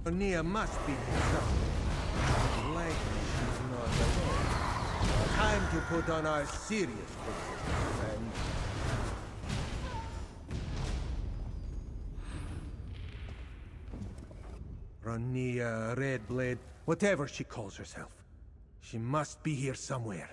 Nia must be somewhere. Likely she's not alone. Time to put on our serious faces, friend. Ronia Redblade, whatever she calls herself. She must be here somewhere.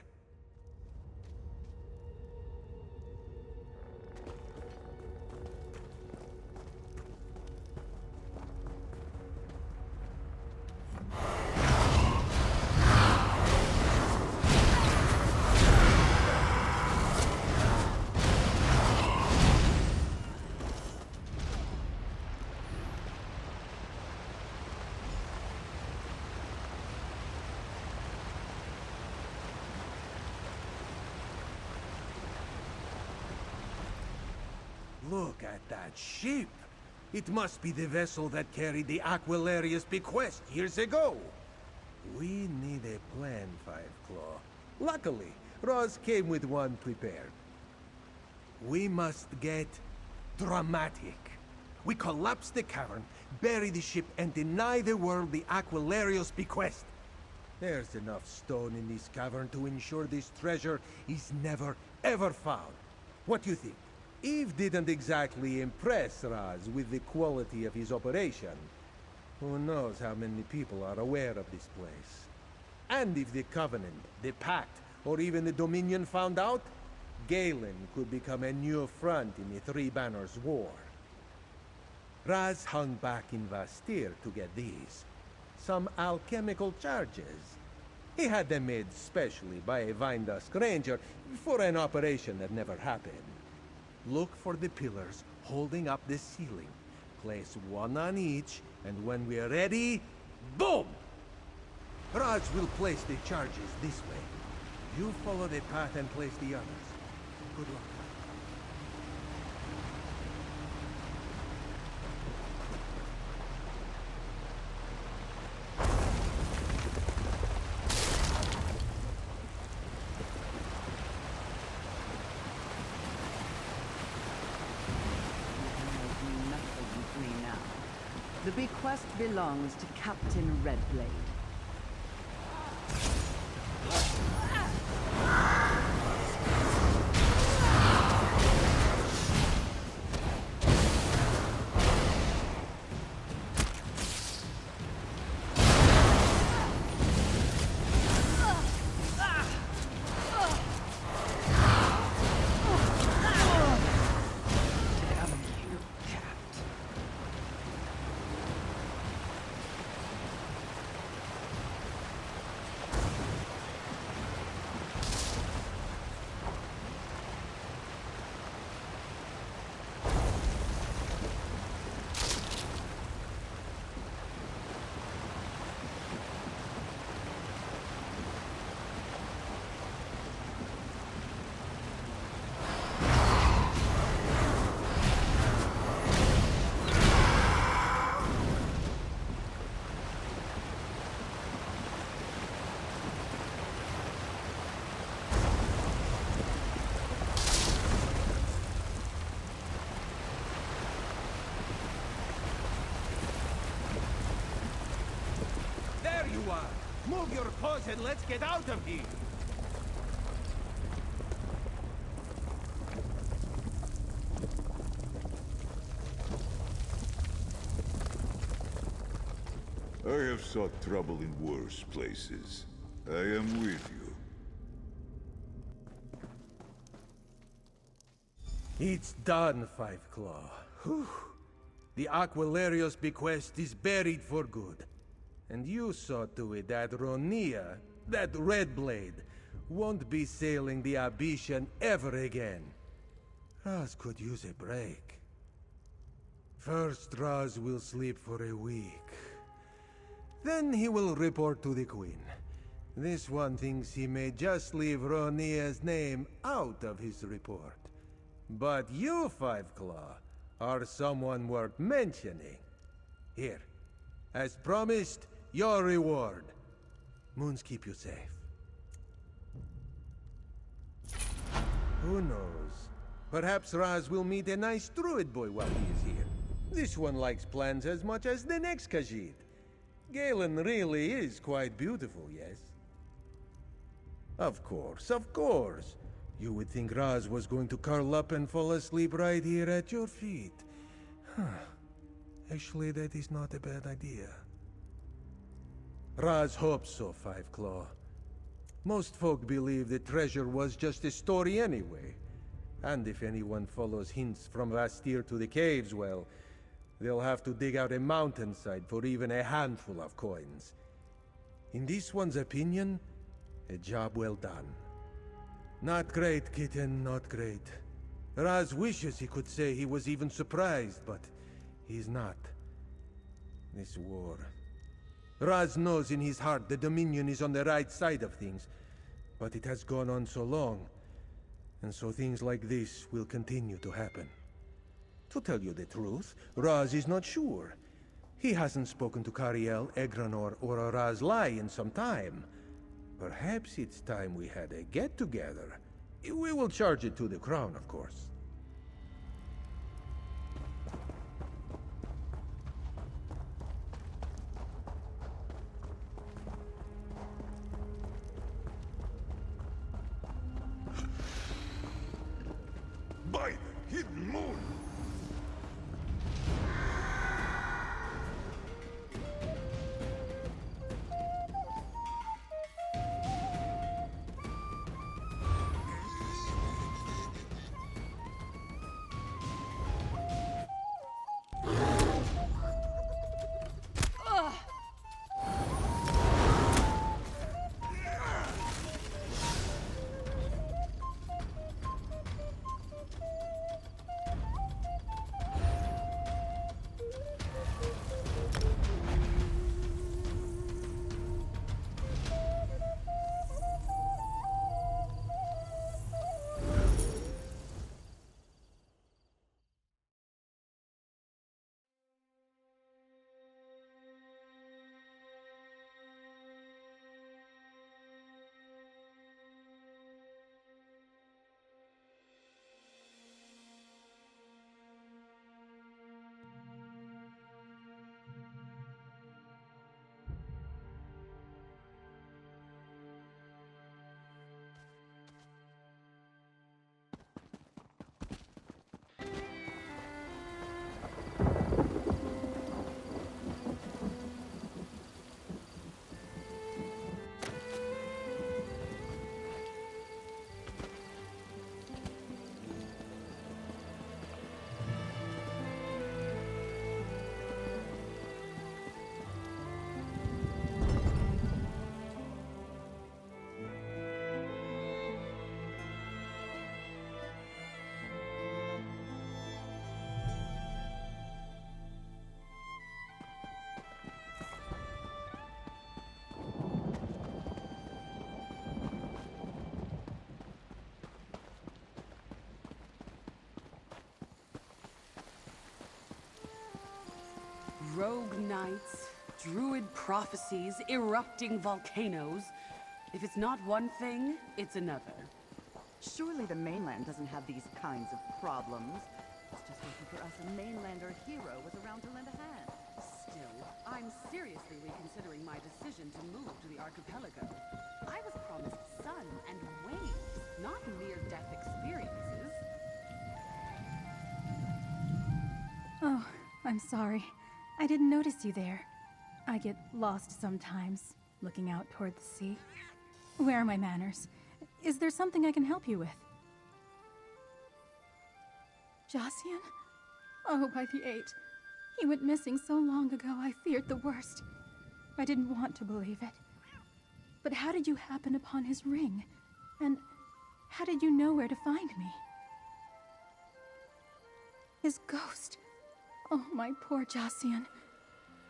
Look at that ship! It must be the vessel that carried the Aquilarius bequest years ago. We need a plan, Fiveclaw. Luckily, Roz came with one prepared. We must get dramatic. We collapse the cavern, bury the ship, and deny the world the Aquilarius bequest. There's enough stone in this cavern to ensure this treasure is never, ever found. What do you think? Eve didn't exactly impress Raz with the quality of his operation. Who knows how many people are aware of this place? And if the Covenant, the Pact, or even the Dominion found out, Galen could become a new front in the Three Banners War. Raz hung back in Vastir to get these. Some alchemical charges. He had them made specially by a Vindusk Ranger for an operation that never happened. Look for the pillars holding up the ceiling. Place one on each, and when we're ready, boom! Raj will place the charges this way. You follow the path and place the others. Good luck. The bequest belongs to Captain Redblade. Move your paws and let's get out of here! I have sought trouble in worse places. I am with you. It's done, Fiveclaw. Whew. The Aquilarius bequest is buried for good. And you saw to it that Ronia, that Redblade, won't be sailing the Abyssion ever again. Raz could use a break. First, Raz will sleep for a week. Then he will report to the Queen. This one thinks he may just leave Ronia's name out of his report. But you, Fiveclaw, are someone worth mentioning. Here, as promised, your reward. Moons keep you safe. Who knows? Perhaps Raz will meet a nice druid boy while he is here. This one likes plans as much as the next Khajiit. Galen really is quite beautiful, yes? Of course, of course. You would think Raz was going to curl up and fall asleep right here at your feet. Actually, that is not a bad idea. Raz hopes so, Five Claw. Most folk believe the treasure was just a story anyway. And if anyone follows hints from Vastir to the caves, well, they'll have to dig out a mountainside for even a handful of coins. In this one's opinion, a job well done. Not great, kitten, not great. Raz wishes he could say he was even surprised, but he's not. This war... Raz knows in his heart the Dominion is on the right side of things, but it has gone on so long, and so things like this will continue to happen. To tell you the truth, Raz is not sure. He hasn't spoken to Cariel, Egranor, or Raz Lai in some time. Perhaps it's time we had a get-together. We will charge it to the crown, of course. By the hidden moon! Rogue knights, druid prophecies, erupting volcanoes. If it's not one thing, it's another. Surely the mainland doesn't have these kinds of problems. It's just waiting for us a mainlander hero was around to lend a hand. Still, I'm seriously reconsidering my decision to move to the archipelago. I was promised sun and waves, not near-death experiences. Oh, I'm sorry. I didn't notice you there. I get lost sometimes, looking out toward the sea. Where are my manners? Is there something I can help you with? Jossian? Oh, by the eight. He went missing so long ago, I feared the worst. I didn't want to believe it. But how did you happen upon his ring? And how did you know where to find me? His ghost. Oh, my poor Jossian.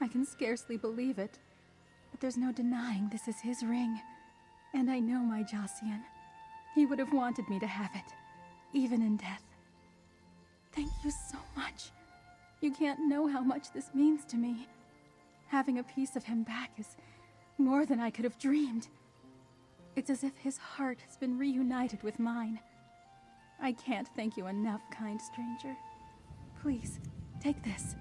I can scarcely believe it. But there's no denying this is his ring. And I know my Jossian. He would have wanted me to have it, even in death. Thank you so much. You can't know how much this means to me. Having a piece of him back is more than I could have dreamed. It's as if his heart has been reunited with mine. I can't thank you enough, kind stranger. Please, take this.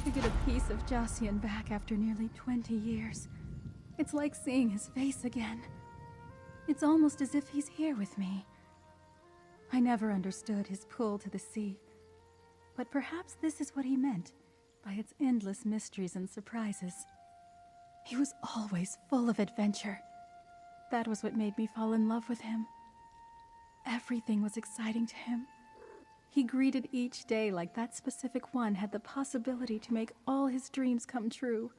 To get a piece of Jossian back after nearly 20 years. It's like seeing his face again. It's almost as if he's here with me. I never understood his pull to the sea. But perhaps this is what he meant by its endless mysteries and surprises. He was always full of adventure. That was what made me fall in love with him. Everything was exciting to him. He greeted each day like that specific one had the possibility to make all his dreams come true.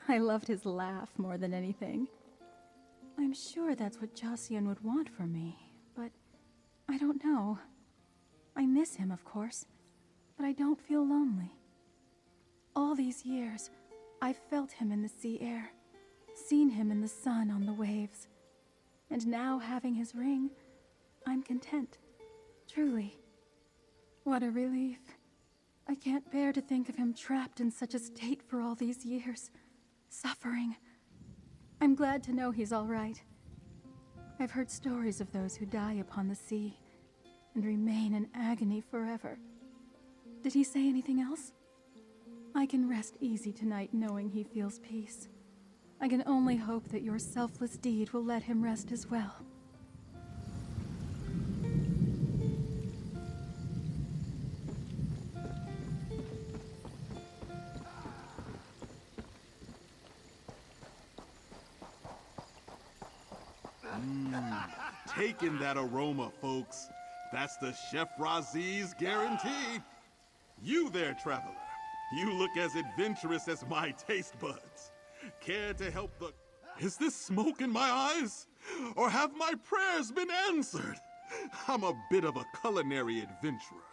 I loved his laugh more than anything. I'm sure that's what Jossian would want for me, but I don't know. I miss him, of course, but I don't feel lonely. All these years, I've felt him in the sea air, seen him in the sun on the waves. And now, having his ring, I'm content. Truly. What a relief. I can't bear to think of him trapped in such a state for all these years, suffering. I'm glad to know he's all right. I've heard stories of those who die upon the sea and remain in agony forever. Did he say anything else? I can rest easy tonight knowing he feels peace. I can only hope that your selfless deed will let him rest as well. Taking that aroma, folks. That's the Chef Raziz guarantee. You there, traveler. You look as adventurous as my taste buds. Care to help the... Is this smoke in my eyes? Or have my prayers been answered? I'm a bit of a culinary adventurer,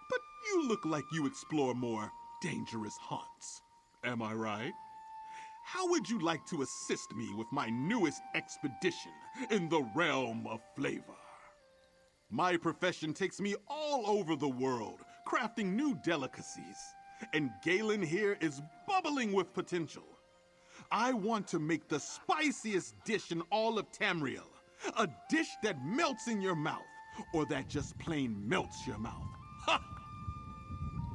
but you look like you explore more dangerous haunts. Am I right? How would you like to assist me with my newest expedition in the realm of flavor? My profession takes me all over the world, crafting new delicacies. And Galen here is bubbling with potential. I want to make the spiciest dish in all of Tamriel. A dish that melts in your mouth, or that just plain melts your mouth. Ha!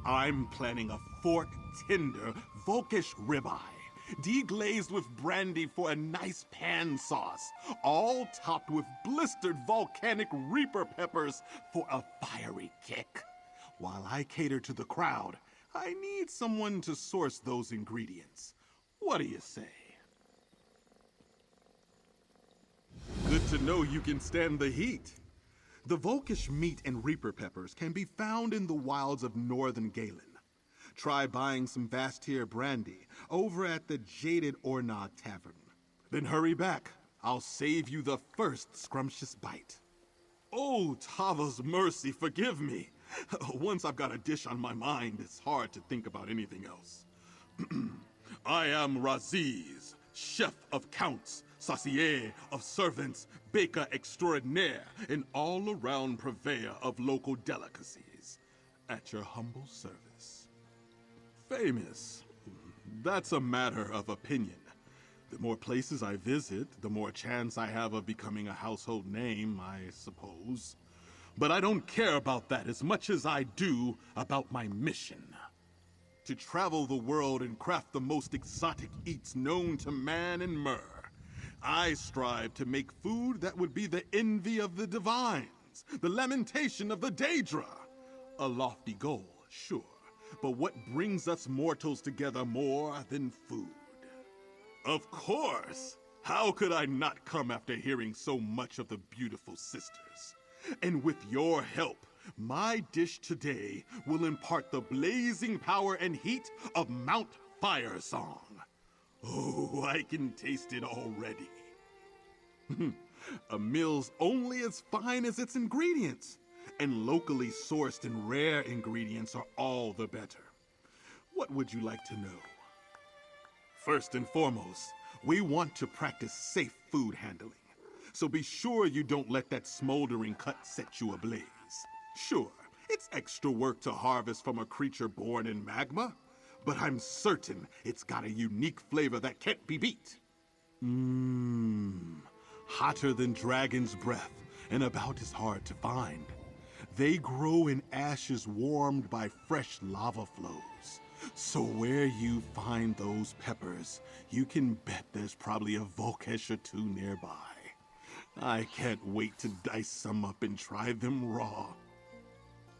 I'm planning a fork-tender Volkish ribeye, deglazed with brandy for a nice pan sauce, all topped with blistered volcanic reaper peppers for a fiery kick. While I cater to the crowd, I need someone to source those ingredients. What do you say? Good to know you can stand the heat. The Volkish meat and reaper peppers can be found in the wilds of northern Galen. Try buying some Vastir brandy over at the Jaded Ornog Tavern. Then hurry back. I'll save you the first scrumptious bite. Oh, Tava's mercy, forgive me. Once I've got a dish on my mind, it's hard to think about anything else. I am Raziz, chef of counts, saucier of servants, baker extraordinaire, and all-around purveyor of local delicacies. At your humble service. Famous. That's a matter of opinion. The more places I visit, the more chance I have of becoming a household name, I suppose. But I don't care about that as much as I do about my mission. To travel the world and craft the most exotic eats known to man and Mer. I strive to make food that would be the envy of the divines, the lamentation of the Daedra. A lofty goal, sure, but what brings us mortals together more than food? Of course! How could I not come after hearing so much of the beautiful sisters? And with your help, my dish today will impart the blazing power and heat of Mount Firesong. Oh, I can taste it already. A meal's only as fine as its ingredients, and locally sourced and rare ingredients are all the better. What would you like to know? First and foremost, we want to practice safe food handling. So be sure you don't let that smoldering cut set you ablaze. Sure, it's extra work to harvest from a creature born in magma, but I'm certain it's got a unique flavor that can't be beat. Hotter than dragon's breath and about as hard to find. They grow in ashes warmed by fresh lava flows, So where you find those peppers, you can bet there's probably a Volkesh or two nearby. I can't wait to dice some up and try them raw.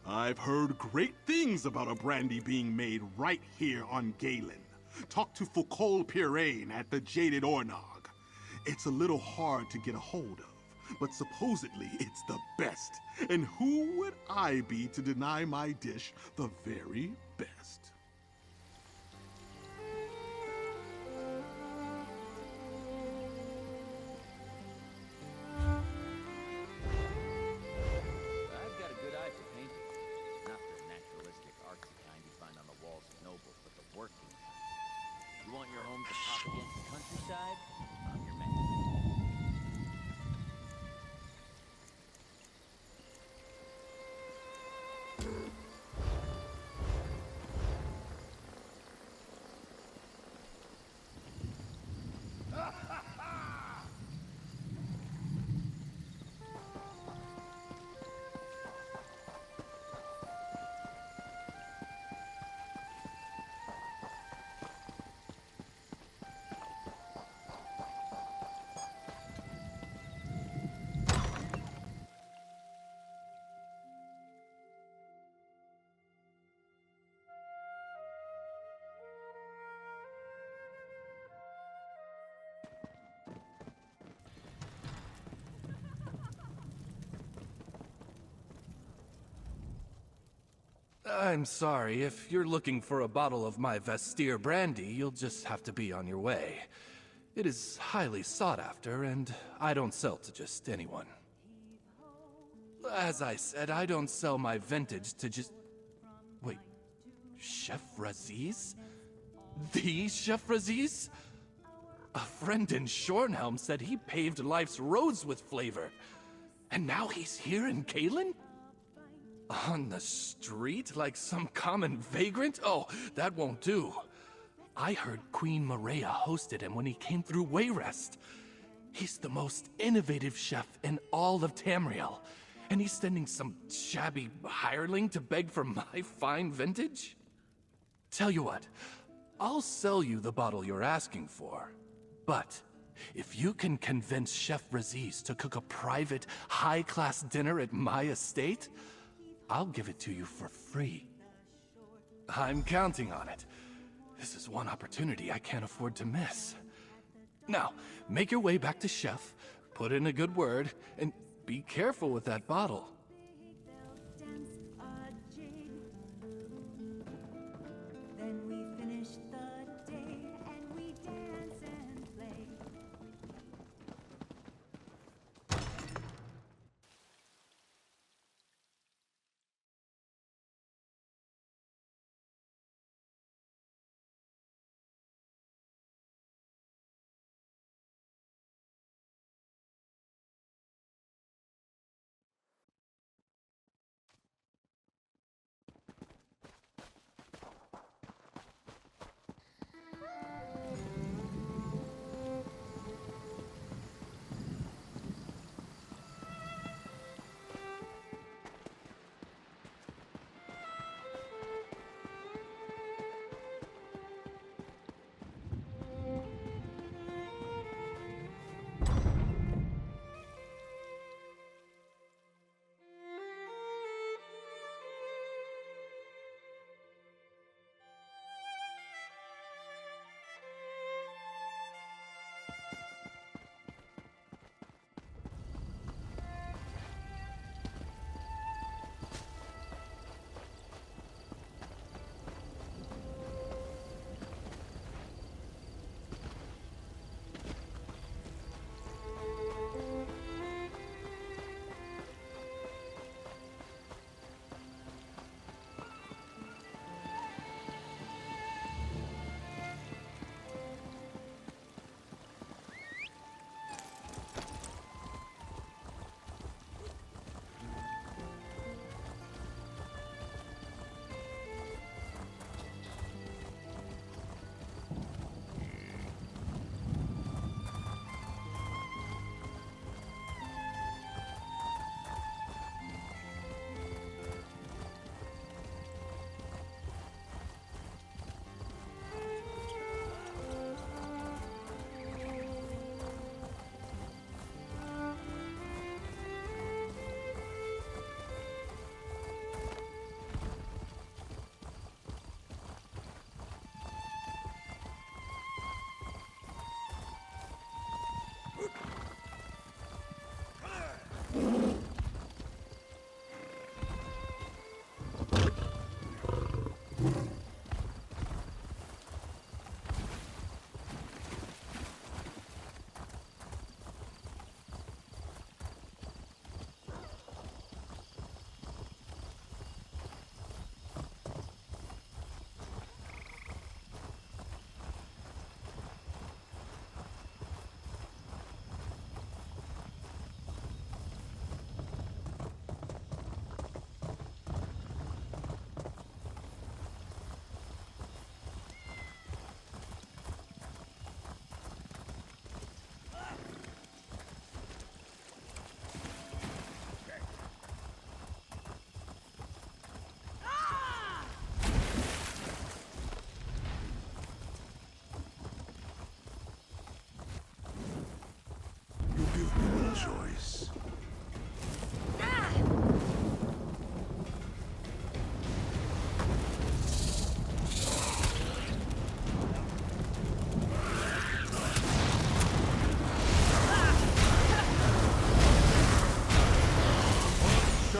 I've heard great things about a brandy being made right here on Galen. Talk to Foucault Pirain at the Jaded Ornog. It's a little hard to get a hold of, but supposedly it's the best. And who would I be to deny my dish the very best? I've got a good eye for painting. Not the naturalistic, artsy kind you find on the walls of nobles, but the working kind. You want your home to pop against the countryside? I'm your man. I'm sorry, if you're looking for a bottle of my Vestir brandy, you'll just have to be on your way. It is highly sought after, and I don't sell to just anyone. As I said, I don't sell my vintage to just... Wait, Chef Raziz? The Chef Raziz? A friend in Shornhelm said he paved life's roads with flavor. And now he's here in Galen? On the street, like some common vagrant? Oh, that won't do. I heard Queen Maria hosted him when he came through Wayrest. He's the most innovative chef in all of Tamriel. And he's sending some shabby hireling to beg for my fine vintage? Tell you what, I'll sell you the bottle you're asking for. But if you can convince Chef Raziz to cook a private, high-class dinner at my estate, I'll give it to you for free. I'm counting on it. This is one opportunity I can't afford to miss. Now, make your way back to Chef, put in a good word, and be careful with that bottle.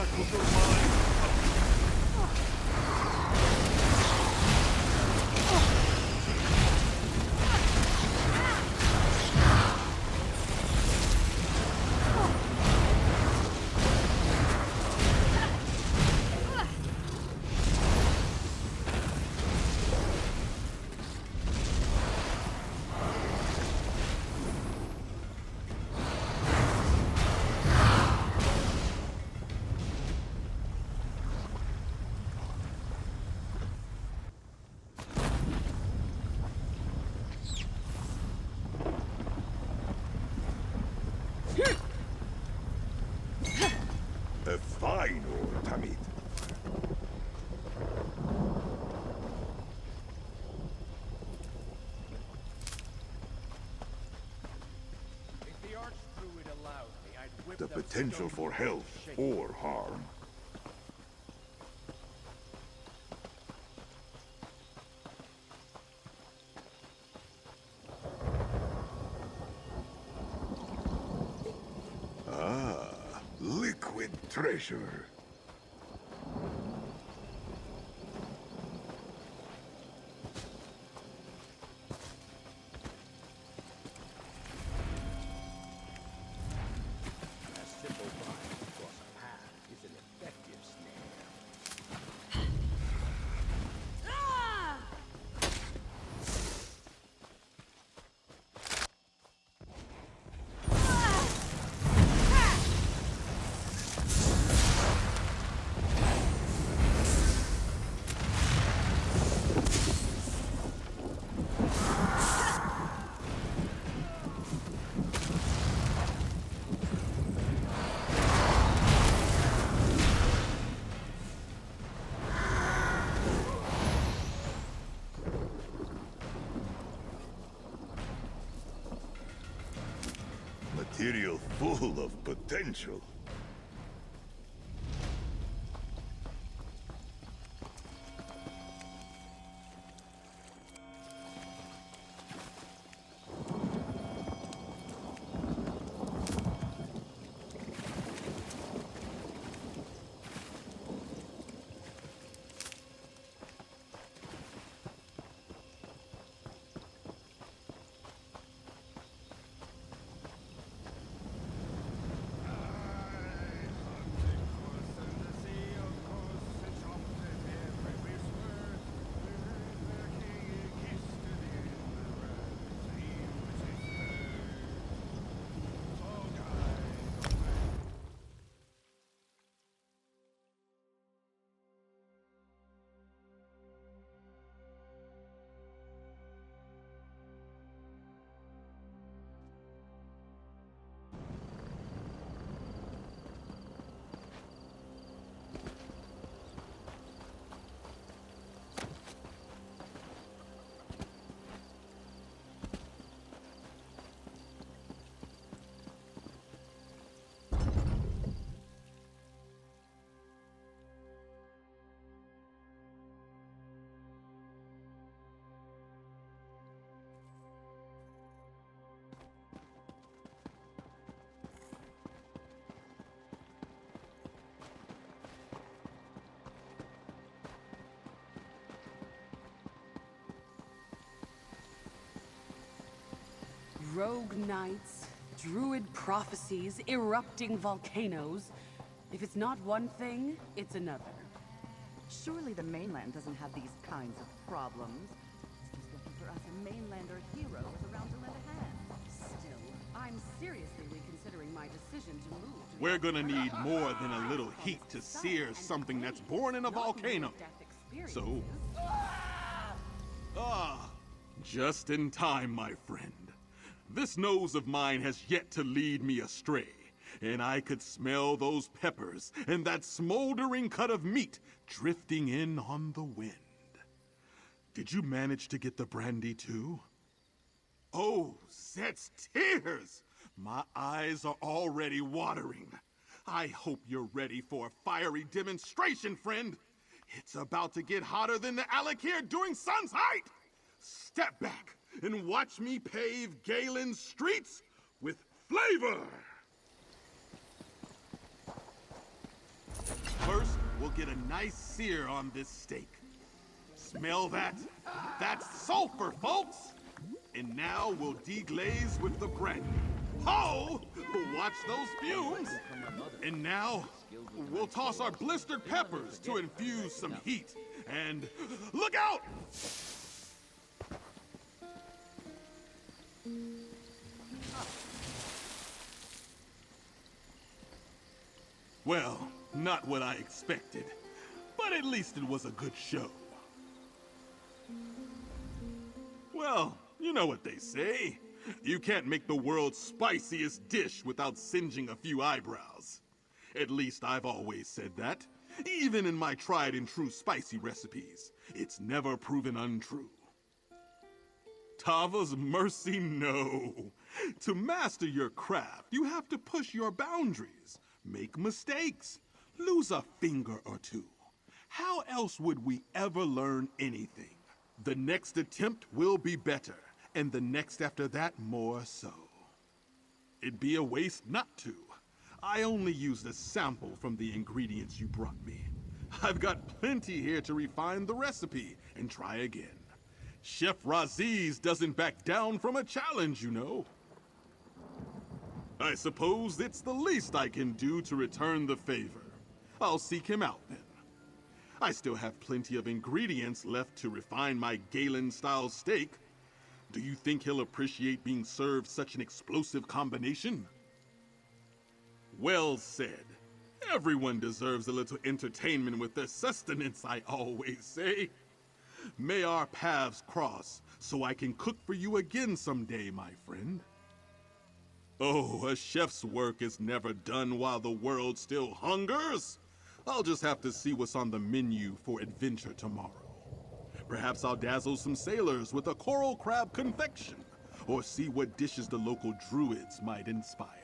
shackles are mine! A fine old Tamid. If the Archdruid allowed me, I'd whip The them potential stone for to health shape. or harm. Ah, liquid treasure. A simple bind across a path is an effective snare. Material full of potential. Rogue knights, druid prophecies, erupting volcanoes. If it's not one thing, it's another. Surely the mainland doesn't have these kinds of problems. It's just looking for us a mainlander hero was around to lend a hand. Still, I'm seriously reconsidering my decision to move to the We're gonna need Archipelago. more than a little heat to sear something that's born in a volcano. So, just in time, my friend. This nose of mine has yet to lead me astray, and I could smell those peppers and that smoldering cut of meat drifting in on the wind. Did you manage to get the brandy too? Oh, Zet's tears! My eyes are already watering. I hope you're ready for a fiery demonstration, friend. It's about to get hotter than the Alakir during sun's height. Step back and watch me pave Galen's streets with flavor. get a nice sear on this steak. Smell that? That's sulfur, folks! And now we'll deglaze with the brandy. Ho! Watch those fumes! And now, we'll toss our blistered peppers to infuse some heat. And look out! Well, not what I expected, but at least it was a good show. Well, you know what they say. You can't make the world's spiciest dish without singeing a few eyebrows. At least I've always said that. Even in my tried and true spicy recipes, it's never proven untrue. Tava's mercy, no. To master your craft, you have to push your boundaries, make mistakes, lose a finger or two. How else would we ever learn anything? The next attempt will be better, and the next after that more so. It'd be a waste not to. I only used a sample from the ingredients you brought me. I've got plenty here to refine the recipe and try again. Chef Raziz doesn't back down from a challenge, you know. I suppose it's the least I can do to return the favor. I'll seek him out then. I still have plenty of ingredients left to refine my Galen-style steak. Do you think he'll appreciate being served such an explosive combination? Well said. Everyone deserves a little entertainment with their sustenance, I always say. May our paths cross so I can cook for you again someday, my friend. Oh, a chef's work is never done while the world still hungers. I'll just have to see what's on the menu for adventure tomorrow. Perhaps I'll dazzle some sailors with a coral crab confection, or see what dishes the local druids might inspire.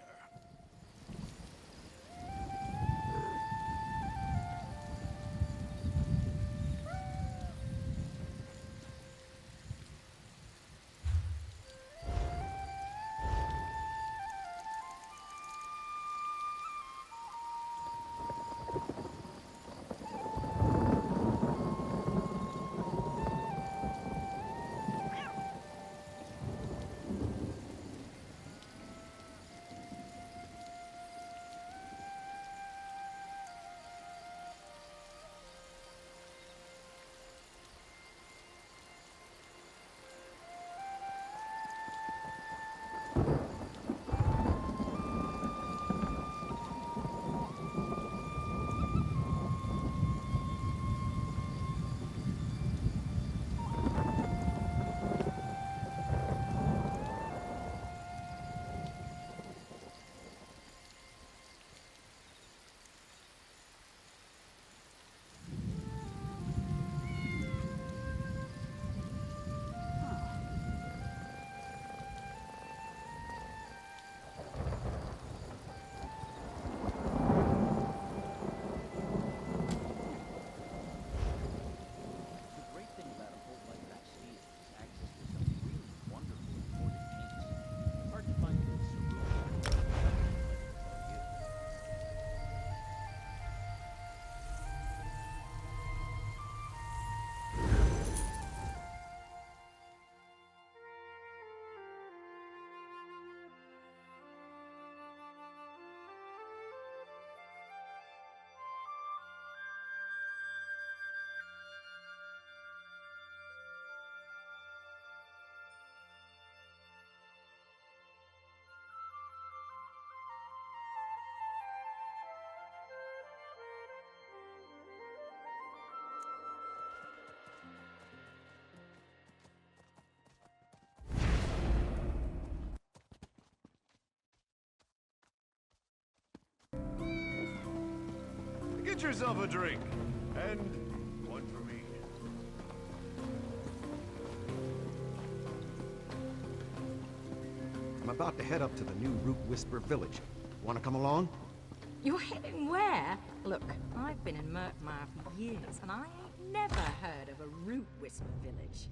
The great thing about a hold like Bastille is access to some really wonderful imported paints. Hard to find in Cerulean. Get yourself a drink. And one for me. I'm about to head up to the new Root Whisper village. Want to come along? You're heading where? Look, I've been in Murkmire for years, and I ain't never heard of a Root Whisper village.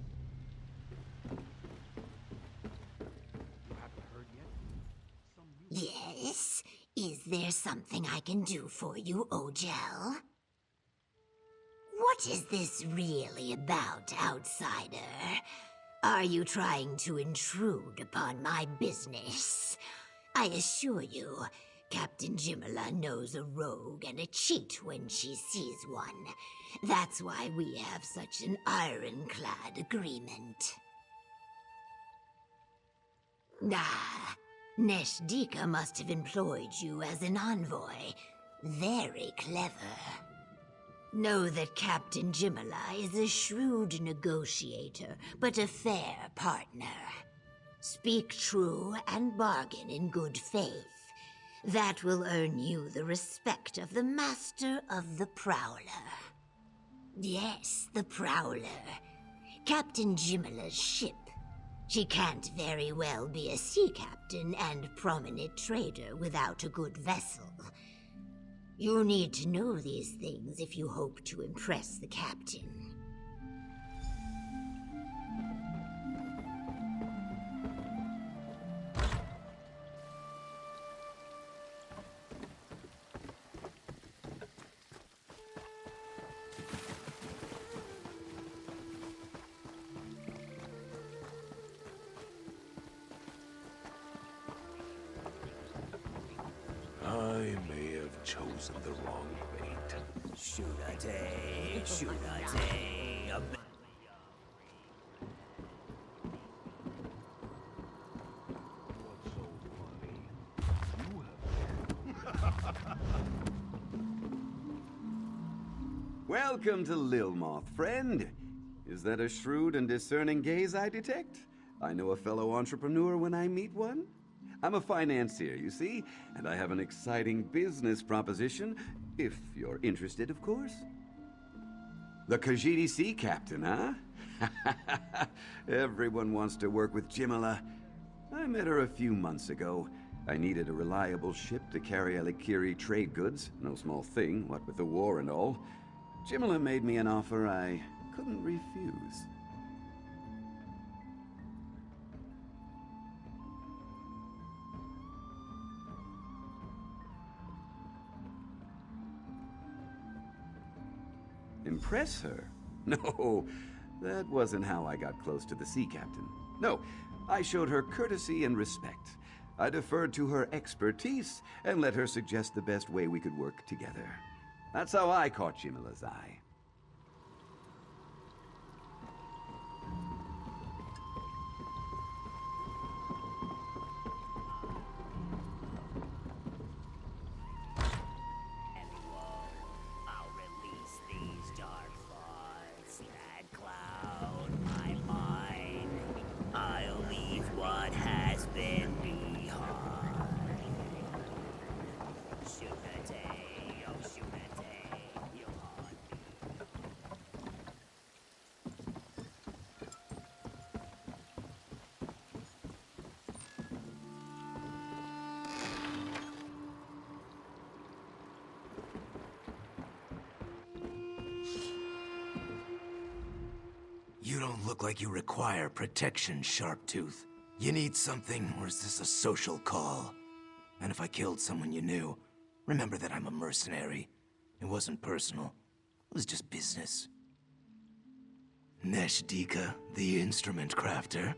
Yes? Is there something I can do for you, Ojel? What is this really about, outsider? Are you trying to intrude upon my business? I assure you, Captain Jimala knows a rogue and a cheat when she sees one. That's why we have such an ironclad agreement. Ah, Neshdika must have employed you as an envoy. Very clever. Know that Captain Jimala is a shrewd negotiator, but a fair partner. Speak true and bargain in good faith. That will earn you the respect of the Master of the Prowler. Yes, the Prowler. Captain Jimala's ship. She can't very well be a sea captain and prominent trader without a good vessel. You need to know these things if you hope to impress the captain. I may have chosen the wrong bait. Should I take a Welcome to Lilmoth, friend. Is that a shrewd and discerning gaze I detect? I know a fellow entrepreneur when I meet one. I'm a financier, you see, and I have an exciting business proposition, if you're interested, of course. The Khajiit Sea Captain, huh? Everyone wants to work with Jimala. I met her a few months ago. I needed a reliable ship to carry Alikiri trade goods. No small thing, what with the war and all. Jimala made me an offer I couldn't refuse. Impress her? No, that wasn't how I got close to the sea captain. No, I showed her courtesy and respect. I deferred to her expertise and let her suggest the best way we could work together. That's how I caught Jimala's eye. You don't look like you require protection, Sharptooth. You need something, or is this a social call? And if I killed someone you knew, remember that I'm a mercenary. It wasn't personal. It was just business. Neshdika, the instrument crafter?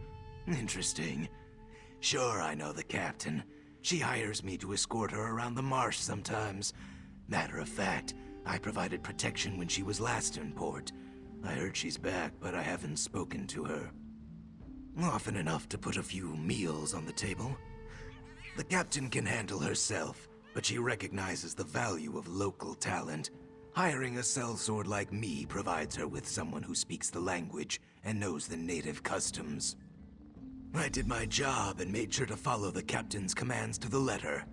Interesting. Sure, I know the captain. She hires me to escort her around the marsh sometimes. Matter of fact, I provided protection when she was last in port. I heard she's back, but I haven't spoken to her. Often enough to put a few meals on the table. The captain can handle herself, but she recognizes the value of local talent. Hiring a sellsword like me provides her with someone who speaks the language and knows the native customs. I did my job and made sure to follow the captain's commands to the letter.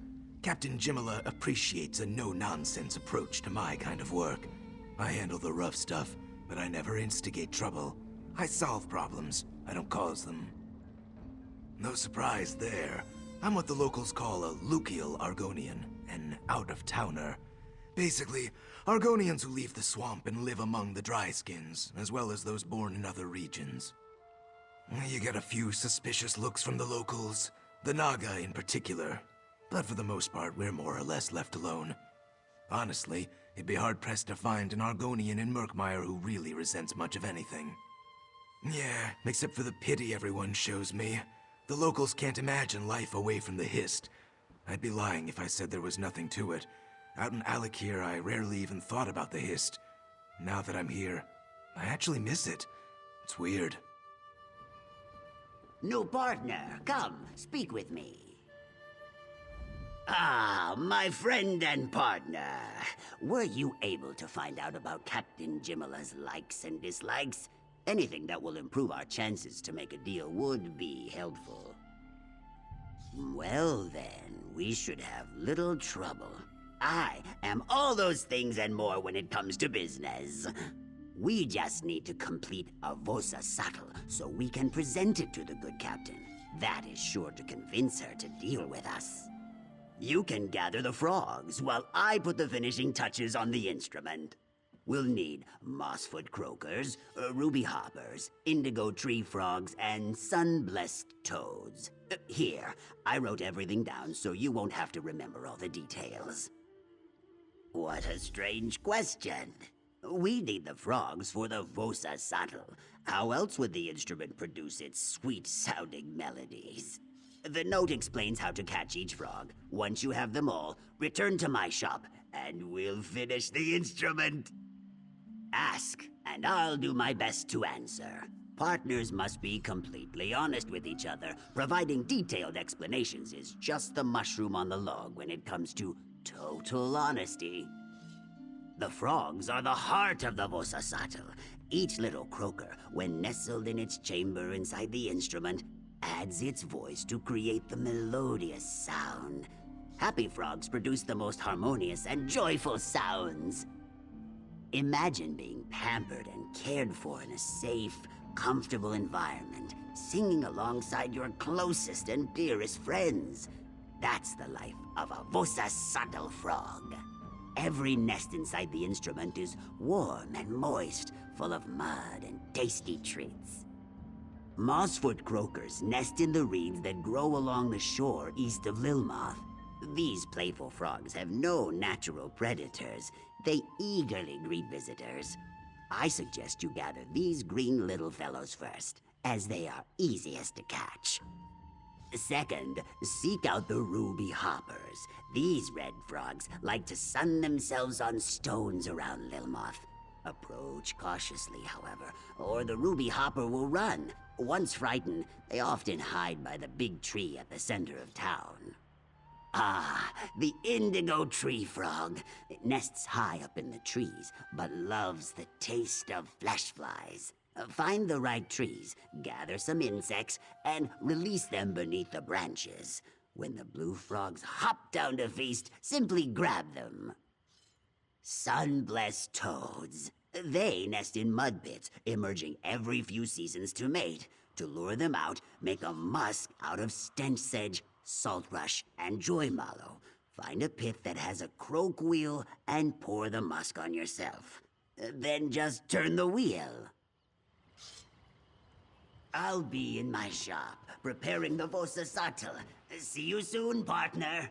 Captain Jimala appreciates a no-nonsense approach to my kind of work. I handle the rough stuff, but I never instigate trouble. I solve problems, I don't cause them. No surprise there. I'm what the locals call a Lukial Argonian, an out-of-towner. Basically, Argonians who leave the swamp and live among the Dryskins, as well as those born in other regions. You get a few suspicious looks from the locals, the Naga in particular. But for the most part, we're more or less left alone. Honestly, It'd be hard-pressed to find an Argonian in Murkmire who really resents much of anything. Yeah, except for the pity everyone shows me. The locals can't imagine life away from the Hist. I'd be lying if I said there was nothing to it. Out in Alakir, I rarely even thought about the Hist. Now that I'm here, I actually miss it. It's weird. New partner, come, speak with me. Ah, my friend and partner. Were you able to find out about Captain Jimala's likes and dislikes? Anything that will improve our chances to make a deal would be helpful. Well then, we should have little trouble. I am all those things and more when it comes to business. We just need to complete a Vosa Sattel so we can present it to the good captain. That is sure to convince her to deal with us. You can gather the frogs while I put the finishing touches on the instrument. We'll need mossfoot croakers, ruby hoppers, indigo tree frogs, and sun-blessed toads. Here, I wrote everything down so you won't have to remember all the details. What a strange question. We need the frogs for the Vosa Sattel. How else would the instrument produce its sweet-sounding melodies? The note explains how to catch each frog. Once you have them all, return to my shop, and we'll finish the instrument. Ask, and I'll do my best to answer. Partners must be completely honest with each other. Providing detailed explanations is just the mushroom on the log when it comes to total honesty. The frogs are the heart of the Vosa Sattel. Each little croaker, when nestled in its chamber inside the instrument, adds its voice to create the melodious sound. Happy frogs produce the most harmonious and joyful sounds. Imagine being pampered and cared for in a safe, comfortable environment, singing alongside your closest and dearest friends. That's the life of a Vosa Sattel frog. Every nest inside the instrument is warm and moist, full of mud and tasty treats. Mossfoot croakers nest in the reeds that grow along the shore east of Lilmoth. These playful frogs have no natural predators. They eagerly greet visitors. I suggest you gather these green little fellows first, as they are easiest to catch. Second, seek out the ruby hoppers. These red frogs like to sun themselves on stones around Lilmoth. Approach cautiously, however, or the ruby hopper will run. Once frightened, they often hide by the big tree at the center of town. Ah, the indigo tree frog. It nests high up in the trees, but loves the taste of flesh flies. Find the right trees, gather some insects, and release them beneath the branches. When the blue frogs hop down to feast, simply grab them. Sun-blessed toads. They nest in mud pits, emerging every few seasons to mate. To lure them out, make a musk out of stench sedge, salt rush, and joy mallow. Find a pit that has a croak wheel and pour the musk on yourself. Then just turn the wheel. I'll be in my shop, preparing the Vosa Sattel. See you soon, partner.